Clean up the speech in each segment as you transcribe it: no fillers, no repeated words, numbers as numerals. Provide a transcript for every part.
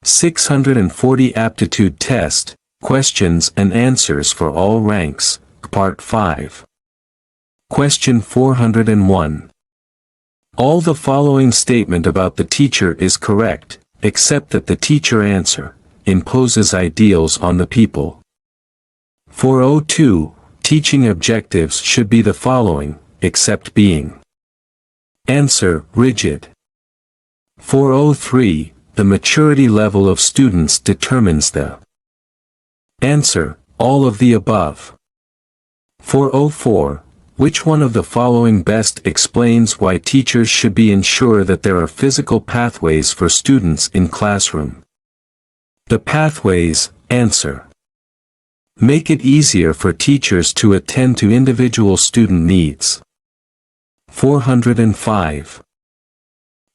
640 Aptitude Test, Questions and Answers for All Ranks, Part 5. Question 401. All the following statement about the teacher is correct, except that the teacher answer imposes ideals on the people. 402. Teaching objectives should be the following, except being. Answer, rigid. 403. The maturity level of students determines the. Answer, all of the above. 404. Which one of the following best explains why teachers should be ensure that there are physical pathways for students in classroom? The pathways, answer. Make it easier for teachers to attend to individual student needs. 405.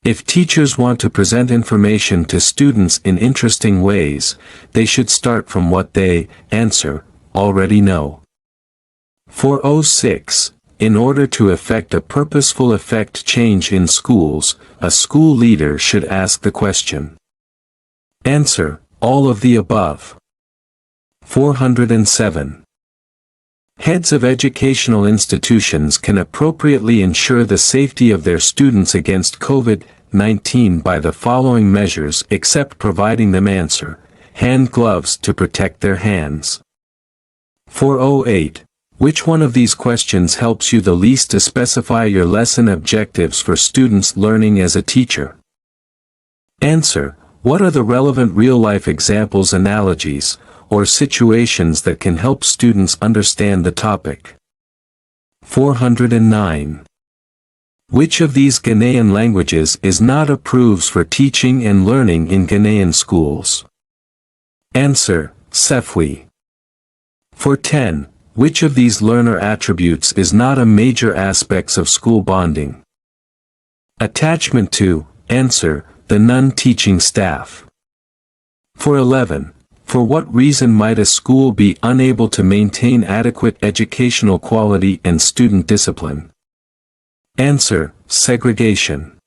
If teachers want to present information to students in interesting ways, they should start from what they, answer, already know. 406. In order to effect a purposeful effect change in schools, a school leader should ask the question. Answer, all of the above. 407. Heads of educational institutions can appropriately ensure the safety of their students against COVID-19 by the following measures except providing them answer, hand gloves to protect their hands. 408. Which one of these questions helps you the least to specify your lesson objectives for students learning as a teacher? Answer, what are the relevant real-life examples, analogies, or situations that can help students understand the topic? 409. Which of these Ghanaian languages is not approved for teaching and learning in Ghanaian schools? Answer, Sefwi. 410. Which of these learner attributes is not a major aspects of school bonding? Attachment to, answer, the non-teaching staff. 411. For what reason might a school be unable to maintain adequate educational quality and student discipline? Answer, segregation.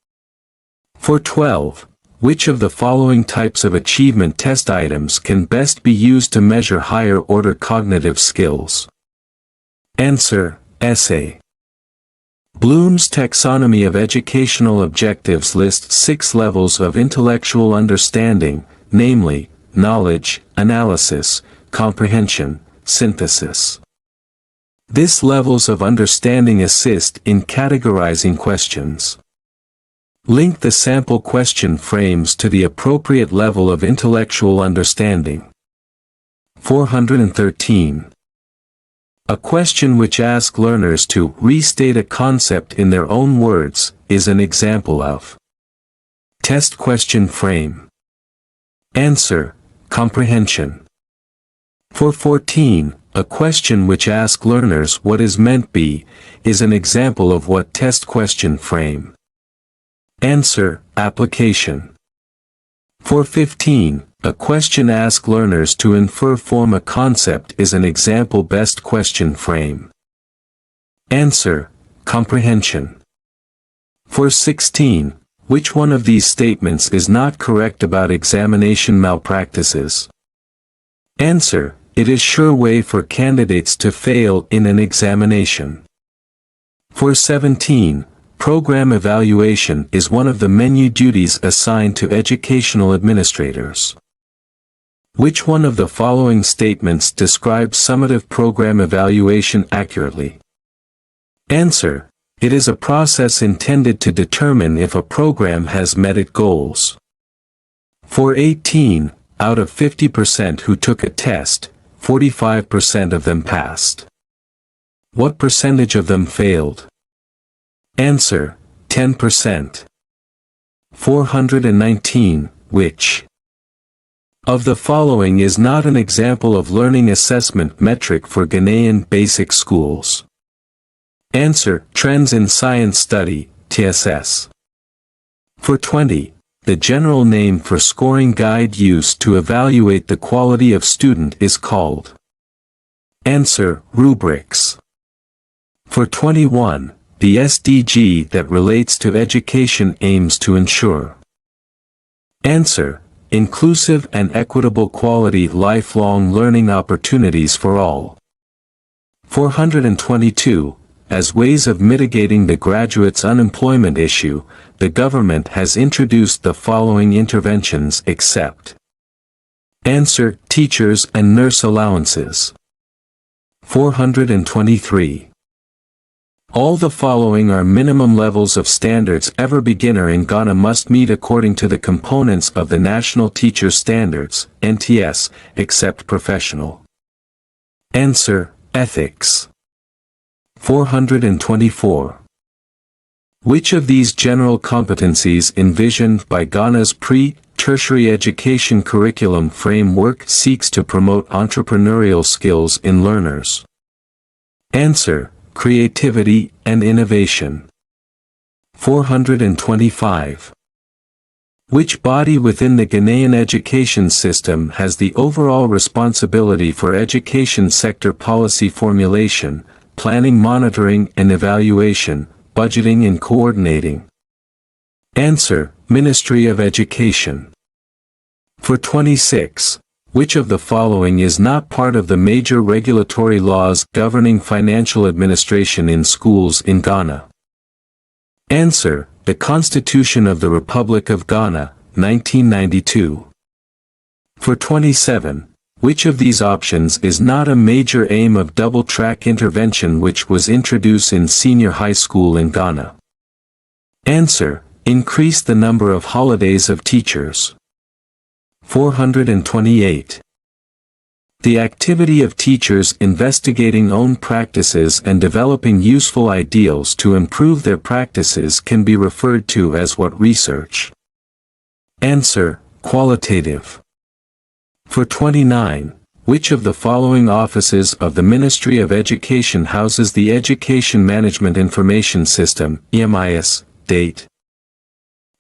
412. Which of the following types of achievement test items can best be used to measure higher-order cognitive skills? Answer, essay. Bloom's taxonomy of educational objectives lists 6 levels of intellectual understanding, namely, knowledge, analysis, comprehension, synthesis. These levels of understanding assist in categorizing questions. Link the sample question frames to the appropriate level of intellectual understanding. 413. A question which asks learners to restate a concept in their own words is an example of test question frame. Answer, comprehension. 414. A question which asks learners what is meant by is an example of what test question frame. Answer, application. 415. A question asks learners to infer form a concept is an example best question frame. Answer, comprehension. 416. Which one of these statements is not correct about examination malpractices? Answer, it is sure way for candidates to fail in an examination. 417. Program evaluation is one of the menu duties assigned to educational administrators. Which one of the following statements describes summative program evaluation accurately? Answer, it is a process intended to determine if a program has met its goals. 418. Out of 50% who took a test, 45% of them passed. What percentage of them failed? Answer, 10%. 419. Which of the following is not an example of learning assessment metric for Ghanaian basic schools? Answer, Trends in Science Study, TSS. 420. The general name for scoring guide used to evaluate the quality of student is called. Answer, rubrics. 421. The SDG that relates to education aims to ensure. Answer, inclusive and equitable quality lifelong learning opportunities for all. 422. As ways of mitigating the graduates' unemployment issue, the government has introduced the following interventions except. Answer: teachers and nurse allowances. 423. All the following are minimum levels of standards every beginner in Ghana must meet according to the components of the National Teacher Standards, NTS, except professional. Answer: ethics. 424. Which of these general competencies envisioned by Ghana's pre-tertiary education curriculum framework seeks to promote entrepreneurial skills in learners? Answer: creativity and innovation. 425. Which body within the Ghanaian education system has the overall responsibility for education sector policy formulation, planning, monitoring and evaluation, budgeting and coordinating? Answer: Ministry of Education. 426. Which of the following is not part of the major regulatory laws governing financial administration in schools in Ghana? Answer: the Constitution of the Republic of Ghana, 1992. 427. Which of these options is not a major aim of double-track intervention which was introduced in senior high school in Ghana? Answer: increase the number of holidays of teachers. 428. The activity of teachers investigating own practices and developing useful ideals to improve their practices can be referred to as what research? Answer: qualitative. 429. Which of the following offices of the Ministry of Education houses the Education Management Information System, EMIS, date?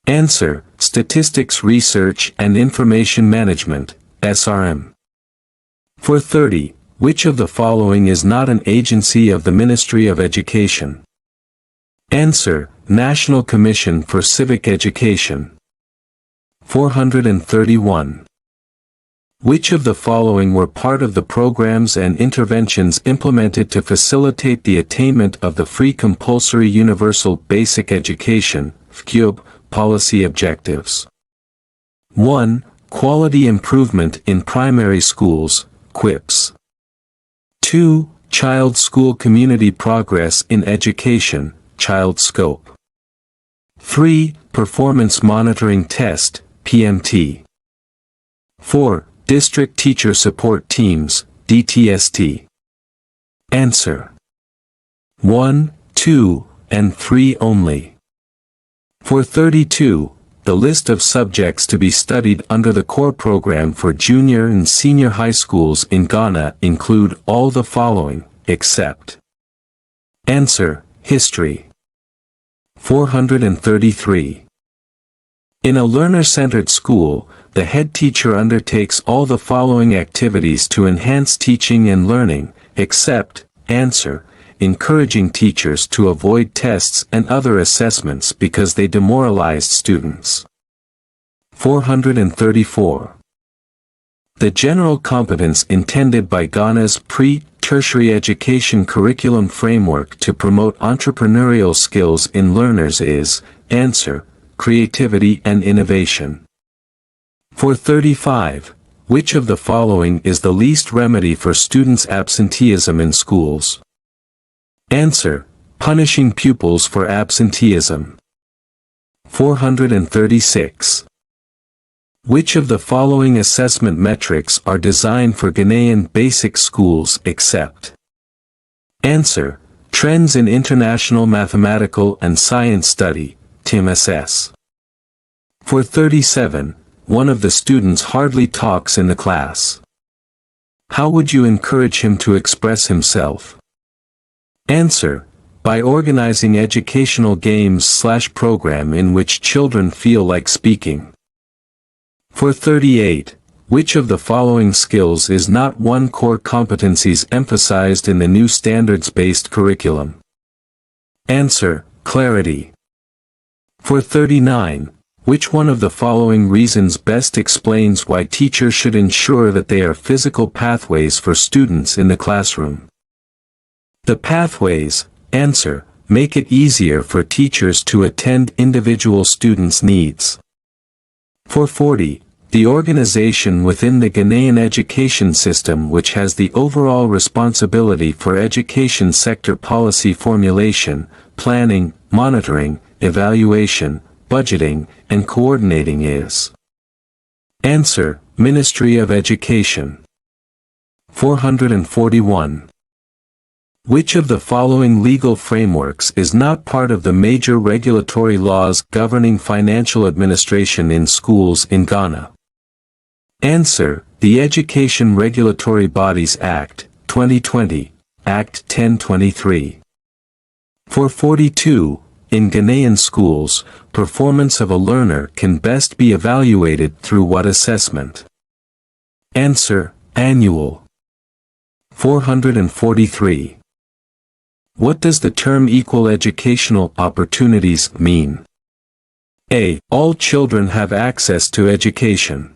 Answer: Statistics Research and Information Management, SRM. 430. Which of the following is not an agency of the Ministry of Education? Answer: National Commission for Civic Education. 431. Which of the following were part of the programs and interventions implemented to facilitate the attainment of the Free Compulsory Universal Basic Education, FCUB, policy objectives? 1. Quality improvement in primary schools, QUIPS. 2. Child school community progress in education, Child Scope. 3. Performance monitoring test, PMT. 4. District Teacher Support Teams, DTST. Answer: 1, 2, and 3 only. 432. The list of subjects to be studied under the core program for junior and senior high schools in Ghana include all the following, except. Answer: history. 433. In a learner-centered school, the head teacher undertakes all the following activities to enhance teaching and learning, except. Answer: encouraging teachers to avoid tests and other assessments because they demoralized students. 434. The general competence intended by Ghana's pre-tertiary education curriculum framework to promote entrepreneurial skills in learners is. Answer: creativity and innovation. 435. Which of the following is the least remedy for students' absenteeism in schools? Answer: punishing pupils for absenteeism. 436. Which of the following assessment metrics are designed for Ghanaian basic schools except? Answer: trends in international mathematical and science study, TIMSS. 437. One of the students hardly talks in the class. How would you encourage him to express himself? Answer: by organizing educational games/program in which children feel like speaking. 438. Which of the following skills is not one core competencies emphasized in the new standards-based curriculum? Answer: clarity. 439. Which one of the following reasons best explains why teachers should ensure that they are physical pathways for students in the classroom? The pathways, answer, make it easier for teachers to attend individual students' needs. 440. The organization within the Ghanaian education system which has the overall responsibility for education sector policy formulation, planning, monitoring, evaluation, budgeting, and coordinating is. Answer, Ministry of Education. 441. Which of the following legal frameworks is not part of the major regulatory laws governing financial administration in schools in Ghana? Answer, the Education Regulatory Bodies Act, 2020, Act 1023. 442. In Ghanaian schools, performance of a learner can best be evaluated through what assessment? Answer, annual. 443. What does the term equal educational opportunities mean? A. All children have access to education.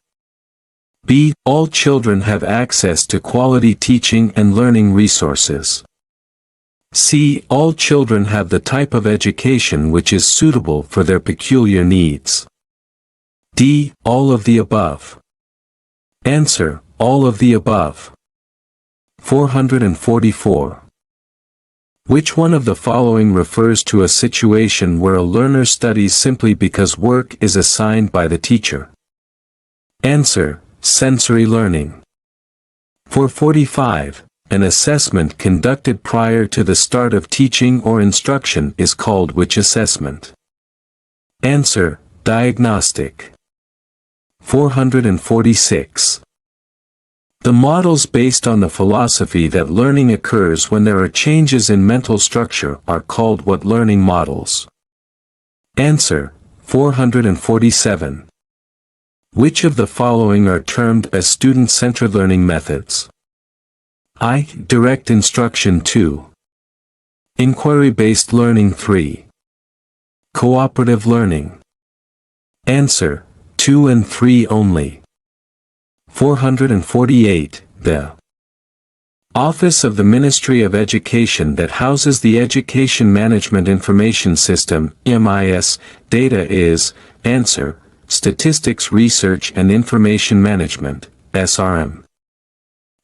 B. All children have access to quality teaching and learning resources. C. All children have the type of education which is suitable for their peculiar needs. D. All of the above. Answer, all of the above. 444. Which one of the following refers to a situation where a learner studies simply because work is assigned by the teacher? Answer, sensory learning. 445. An assessment conducted prior to the start of teaching or instruction is called which assessment? Answer, diagnostic. 446. The models based on the philosophy that learning occurs when there are changes in mental structure are called what learning models? Answer, 447. Which of the following are termed as student-centered learning methods? I. Direct instruction 2. Inquiry-based learning 3. Cooperative learning. Answer, 2 and 3 only. 448. The Office of the Ministry of Education that houses the Education Management Information System, MIS, data is, answer, Statistics Research and Information Management, SRM.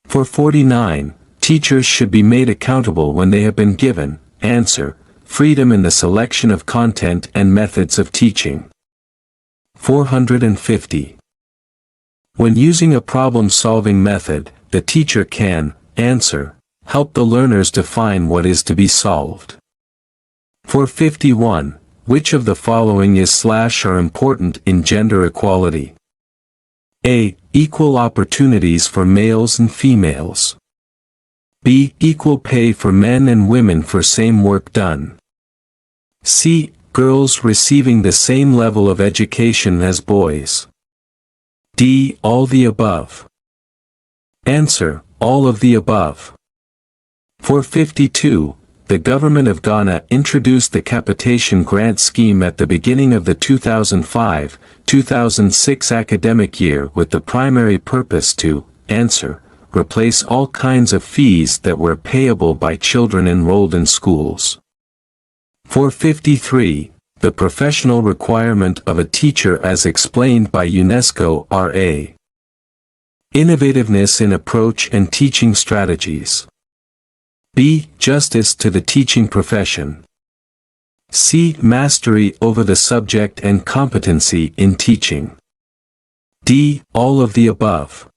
449. Teachers should be made accountable when they have been given, answer, freedom in the selection of content and methods of teaching. 450. When using a problem-solving method, the teacher can, answer, help the learners define what is to be solved. 451. Which of the following is / are important in gender equality? A. Equal opportunities for males and females. B. Equal pay for men and women for same work done. C. Girls receiving the same level of education as boys. D. All the above. Answer, all of the above. 452. The Government of Ghana introduced the capitation grant scheme at the beginning of the 2005-2006 academic year with the primary purpose to, answer, replace all kinds of fees that were payable by children enrolled in schools. 453. The professional requirement of a teacher as explained by UNESCO R.A. Innovativeness in approach and teaching strategies. B. Justice to the teaching profession. C. Mastery over the subject and competency in teaching. D. All of the above.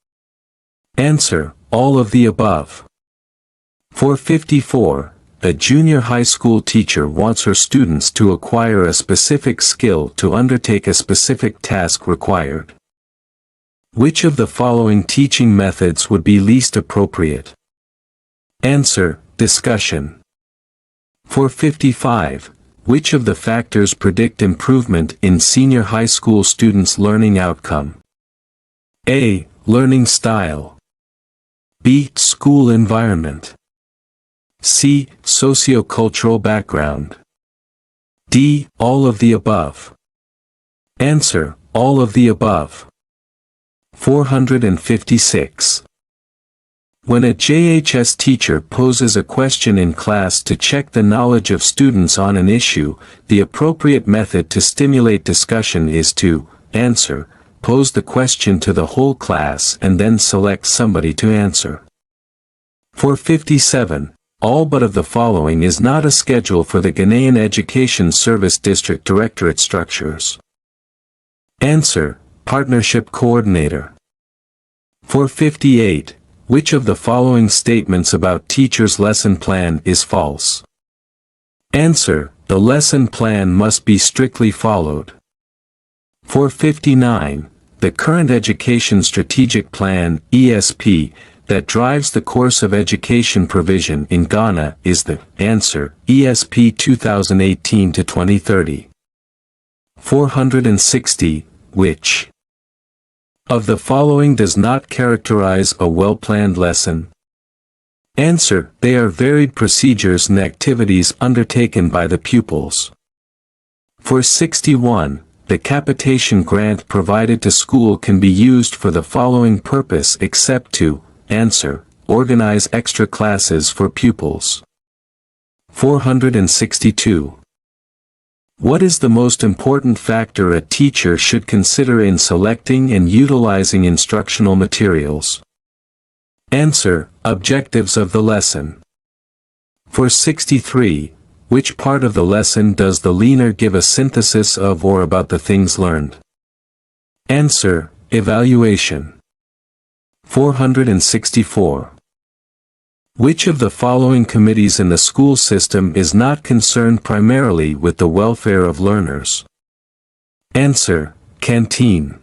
Answer, all of the above. 454. A junior high school teacher wants her students to acquire a specific skill to undertake a specific task required. Which of the following teaching methods would be least appropriate? Answer, discussion. 455. Which of the factors predict improvement in senior high school students' learning outcome? A. Learning style. B. School environment. C. Socio-cultural background. D. All of the above. Answer, all of the above. 456. When a JHS teacher poses a question in class to check the knowledge of students on an issue, the appropriate method to stimulate discussion is to answer, pose the question to the whole class and then select somebody to answer. 457. All but of the following is not a schedule for the Ghanaian Education Service District Directorate structures. Answer, Partnership Coordinator. 458. Which of the following statements about teacher's lesson plan is false? Answer, the lesson plan must be strictly followed. 459. The current Education Strategic Plan, ESP, that drives the course of education provision in Ghana is the answer, ESP 2018-2030. 460. Which of the following does not characterize a well-planned lesson? Answer, they are varied procedures and activities undertaken by the pupils. 461. The capitation grant provided to school can be used for the following purpose except to, answer, organize extra classes for pupils. 462. What is the most important factor a teacher should consider in selecting and utilizing instructional materials? Answer, objectives of the lesson. 463. Which part of the lesson does the learner give a synthesis of or about the things learned? Answer, evaluation. 464. Which of the following committees in the school system is not concerned primarily with the welfare of learners? Answer, canteen.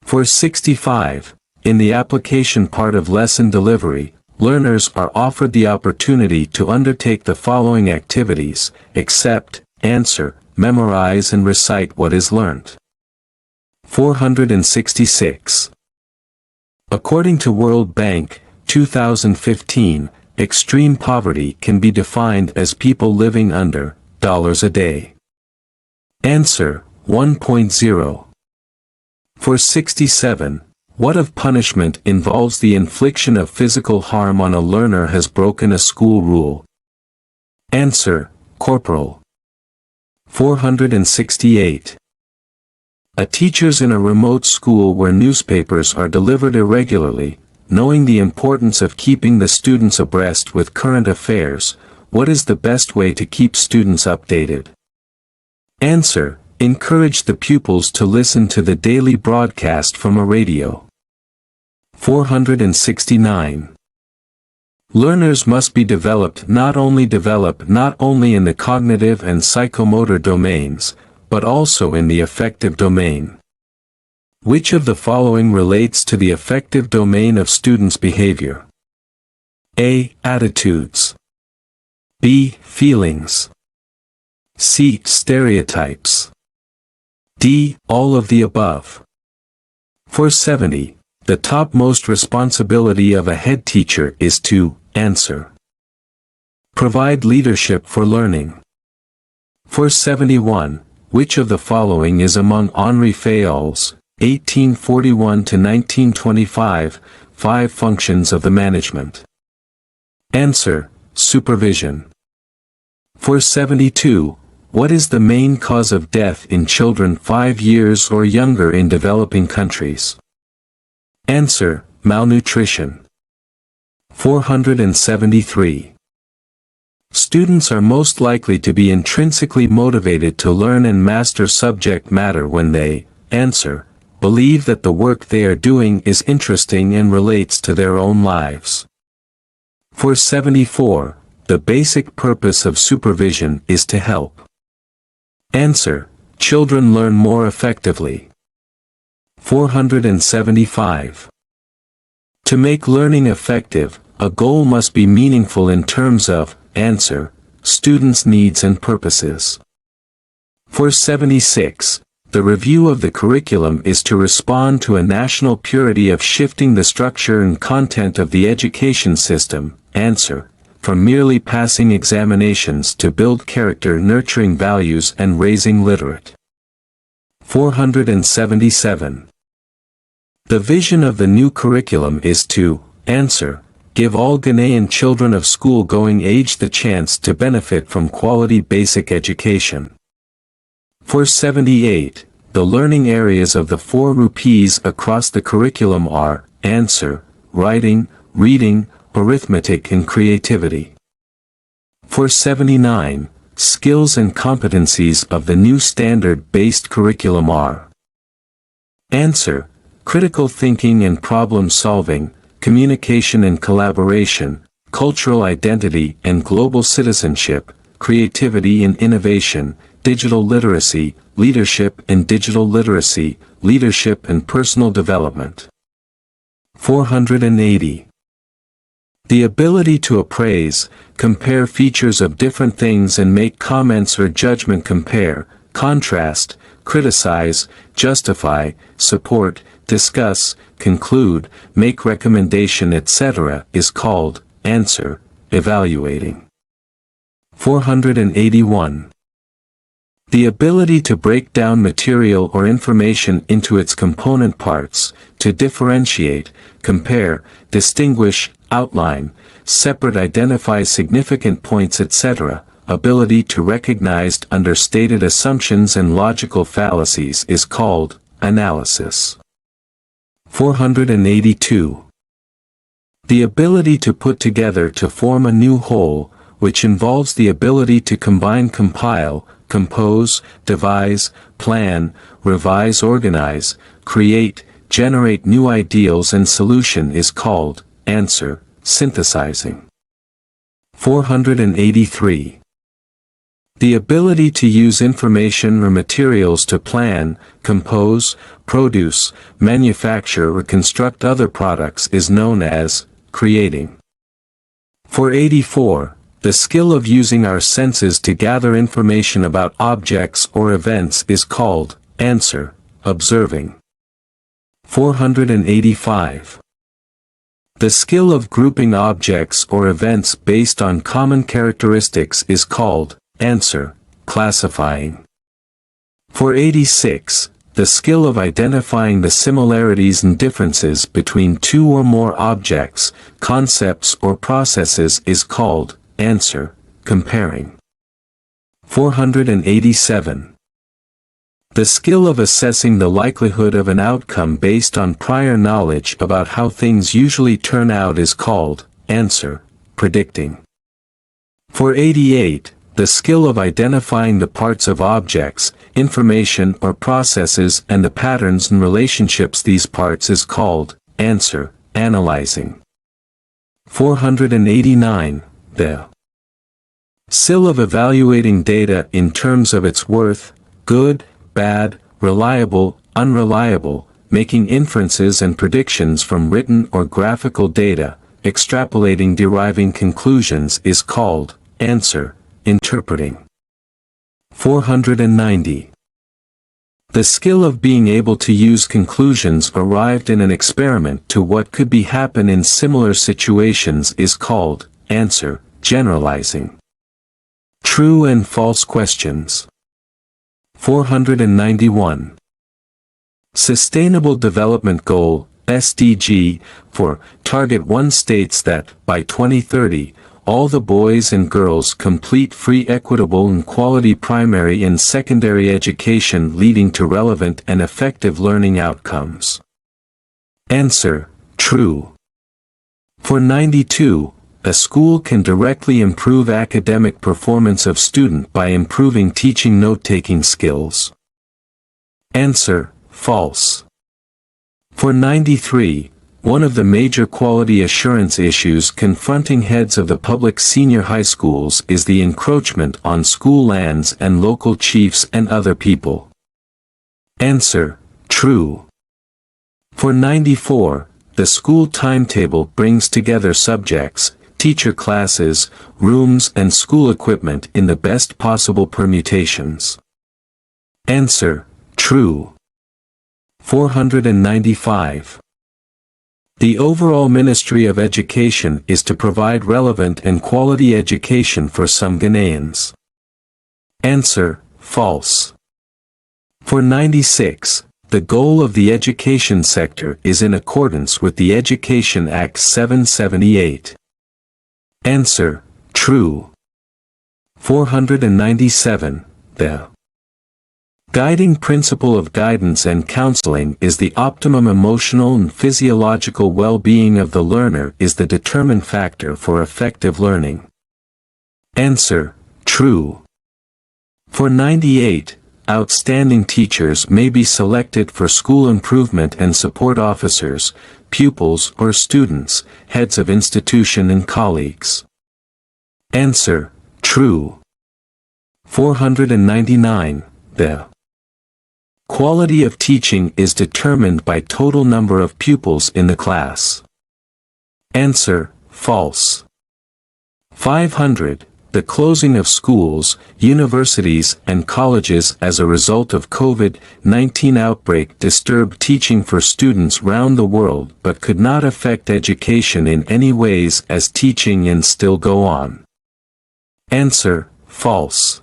465. In the application part of lesson delivery, learners are offered the opportunity to undertake the following activities, accept, answer, memorize and recite what is learned. 466. According to World Bank, 2015, extreme poverty can be defined as people living under $1 a day. Answer, 1.0. 467. What of punishment involves the infliction of physical harm on a learner has broken a school rule? Answer, corporal. 468. A teachers in a remote school where newspapers are delivered irregularly, knowing the importance of keeping the students abreast with current affairs, what is the best way to keep students updated? Answer, encourage the pupils to listen to the daily broadcast from a radio. 469. Learners must be developed not only in the cognitive and psychomotor domains, but also in the affective domain. Which of the following relates to the affective domain of students' behavior? A. Attitudes. B. Feelings. C. Stereotypes. D. All of the above. 470. The topmost responsibility of a head teacher is to answer. Provide leadership for learning. 471. Which of the following is among Henri Fayol's 1841-1925, 5 functions of the management? Answer, supervision. 472. What is the main cause of death in children 5 years or younger in developing countries? Answer, malnutrition. 473. Students are most likely to be intrinsically motivated to learn and master subject matter when they, answer, believe that the work they are doing is interesting and relates to their own lives. 474. The basic purpose of supervision is to help. Answer, children learn more effectively. 475. To make learning effective, a goal must be meaningful in terms of, answer, students' needs and purposes. 476. The review of the curriculum is to respond to a national purity of shifting the structure and content of the education system, answer, from merely passing examinations to build character, nurturing values and raising literate. 477. The vision of the new curriculum is to, answer, give all Ghanaian children of school-going age the chance to benefit from quality basic education. 478. The learning areas of the 4 rupees across the curriculum are, answer, writing, reading, arithmetic and creativity. 479. Skills and competencies of the new standard-based curriculum are, answer, critical thinking and problem-solving, communication and collaboration, cultural identity and global citizenship, creativity and innovation, digital literacy, leadership and digital literacy, leadership and personal development. 480. The ability to appraise, compare features of different things and make comments or judgment, compare, contrast, criticize, justify, support, discuss, conclude, make recommendation, etc. is called, answer, evaluating. 481. The ability to break down material or information into its component parts, to differentiate, compare, distinguish, outline, separate, identify significant points, etc., ability to recognize understated assumptions and logical fallacies is called, analysis. 482. The ability to put together to form a new whole, which involves the ability to combine, compile, compose, devise, plan, revise, organize, create, generate new ideals and solution is called, answer, synthesizing. 483. The ability to use information or materials to plan, compose, produce, manufacture or construct other products is known as, creating. 484. The skill of using our senses to gather information about objects or events is called, answer, observing. 485. The skill of grouping objects or events based on common characteristics is called, answer, classifying. 486. The skill of identifying the similarities and differences between 2 or more objects, concepts or processes is called, answer, comparing. 487. The skill of assessing the likelihood of an outcome based on prior knowledge about how things usually turn out is called, answer, predicting. 488. The skill of identifying the parts of objects, information or processes and the patterns and relationships these parts is called, answer, analyzing. 489. The skill of evaluating data in terms of its worth, good, bad, reliable, unreliable, making inferences and predictions from written or graphical data, extrapolating, deriving conclusions is called, answer, interpreting. 490. The skill of being able to use conclusions arrived in an experiment to what could be happen in similar situations is called, answer, generalizing. True and false questions. 491. Sustainable Development Goal, SDG, for Target 1 states that, by 2030, all the boys and girls complete free, equitable and quality primary and secondary education leading to relevant and effective learning outcomes. Answer, true. 492. A school can directly improve academic performance of student by improving teaching note-taking skills. Answer, false. 493. One of the major quality assurance issues confronting heads of the public senior high schools is the encroachment on school lands and local chiefs and other people. Answer, true. 494. The school timetable brings together subjects, teacher classes, rooms and school equipment in the best possible permutations. Answer, true. 495. The overall Ministry of Education is to provide relevant and quality education for some Ghanaians. Answer, false. For 96, the goal of the education sector is in accordance with the Education Act 778. Answer: true. 497, the guiding principle of guidance and counseling is the optimum emotional and physiological well-being of the learner is the determinant factor for effective learning. Answer: true. For 98, outstanding teachers may be selected for school improvement and support officers, pupils or students, heads of institution and colleagues. Answer: true. 499, the quality of teaching is determined by total number of pupils in the class. Answer: false. 500, the closing of schools, universities and colleges as a result of COVID-19 outbreak disturbed teaching for students round the world but could not affect education in any ways as teaching and still go on. Answer: false.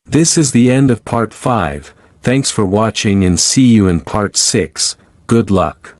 This is the end of part 5. Thanks for watching and see you in part 6. Good luck.